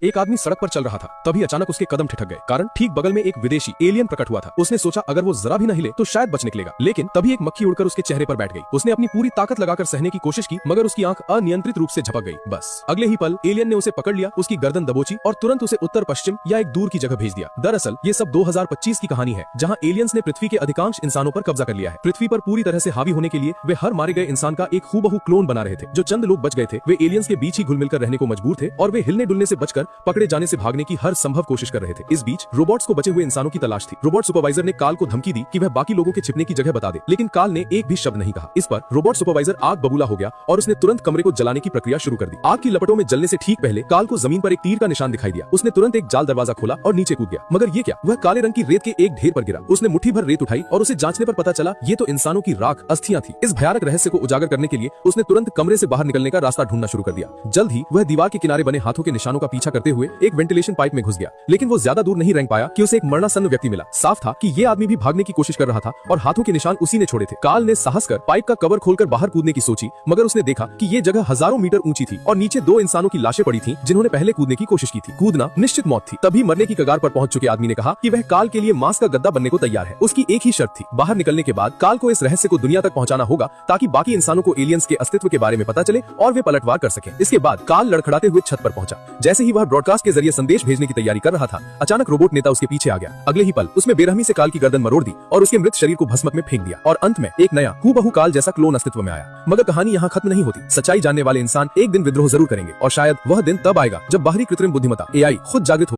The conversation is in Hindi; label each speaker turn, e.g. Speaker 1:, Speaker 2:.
Speaker 1: एक आदमी सड़क पर चल रहा था, तभी अचानक उसके कदम ठिठक गए। कारण ठीक बगल में एक विदेशी एलियन प्रकट हुआ था। उसने सोचा अगर वो जरा भी न हिले तो शायद बच निकलेगा, लेकिन तभी एक मक्खी उड़कर उसके चेहरे पर बैठ गई। उसने अपनी पूरी ताकत लगाकर सहने की कोशिश की, मगर उसकी आंख अनियंत्रित रूप से झपक गई। बस अगले ही पल एलियन ने उसे पकड़ लिया, उसकी गर्दन दबोची और तुरंत उसे उत्तर पश्चिम या एक दूर की जगह भेज दिया। दरअसल ये सब 2025 की कहानी है, जहाँ एलियंस ने पृथ्वी के अधिकांश इंसानों पर कब्जा कर लिया है। पृथ्वी पर पूरी तरह से हावी होने के लिए वे हर मारे गए इंसान का एक हूबहू क्लोन बना रहे थे। जो चंद लोग बच गए थे वे एलियंस के बीच ही घुल मिलकर रहने को मजबूर थे और वे हिलने डुलने से बचकर पकड़े जाने से भागने की हर संभव कोशिश कर रहे थे। इस बीच रोबोट्स को बचे हुए इंसानों की तलाश थी। रोबोट सुपरवाइजर ने काल को धमकी दी कि वह बाकी लोगों के छिपने की जगह बता दे, लेकिन काल ने एक भी शब्द नहीं कहा। इस पर रोबोट सुपरवाइजर आग बबूला हो गया और उसने तुरंत कमरे को जलाने की प्रक्रिया शुरू कर दी। आग की लपटों में जलने से ठीक पहले काल को जमीन पर एक तीर का निशान दिखाई दिया। उसने तुरंत एक जाल दरवाजा खोला और नीचे कूद गया, मगर ये क्या, वह काले रंग की रेत के एक ढेर पर गिरा। उसने मुट्ठी भर रेत उठाई और उसे जांचने पर पता चला ये तो इंसानों की राख अस्थियां थी। इस भयानक रहस्य को उजागर करने के लिए उसने तुरंत कमरे से बाहर निकलने का रास्ता ढूंढना शुरू कर दिया। जल्द ही वह दीवार के किनारे बने हाथों के निशानों का पीछा करते हुए एक वेंटिलेशन पाइप में घुस गया, लेकिन वो ज्यादा दूर नहीं रेंग पाया कि उसे एक मरणासन्न व्यक्ति मिला। साफ था कि ये आदमी भी भागने की कोशिश कर रहा था और हाथों के निशान उसी ने छोड़े थे। काल ने साहस कर पाइप का कवर खोलकर बाहर कूदने की सोची, मगर उसने देखा कि ये जगह हजारों मीटर ऊंची थी और नीचे दो इंसानों की लाशें पड़ी थीं, जिन्होंने पहले कूदने की कोशिश की थी। कूदना निश्चित मौत थी। तभी मरने की कगार पर पहुंच चुके आदमी ने कहा कि वह काल के लिए मांस का गद्दा बनने को तैयार है। उसकी एक ही शर्त थी, बाहर निकलने के बाद काल को इस रहस्य को दुनिया तक पहुंचाना होगा, ताकि बाकी इंसानों को एलियंस के अस्तित्व के बारे में पता चले और वे पलटवार कर सकें। इसके बाद काल लड़खड़ाते हुए छत पर पहुंचा। जैसे ही वह ब्रॉडकास्ट के जरिए संदेश भेजने की तैयारी कर रहा था, अचानक रोबोट नेता उसके पीछे आ गया। अगले ही पल उसमें बेरहमी से काल की गर्दन मरोड़ दी और उसके मृत शरीर को भस्मक में फेंक दिया और अंत में एक नया हूबहू काल जैसा क्लोन अस्तित्व में आया। मगर कहानी यहाँ खत्म नहीं होती। सच्चाई जानने वाले इंसान एक दिन विद्रोह जरूर करेंगे और शायद वह दिन तब आएगा जब बाहरी कृत्रिम बुद्धिमत्ता एआई खुद जागृत हो।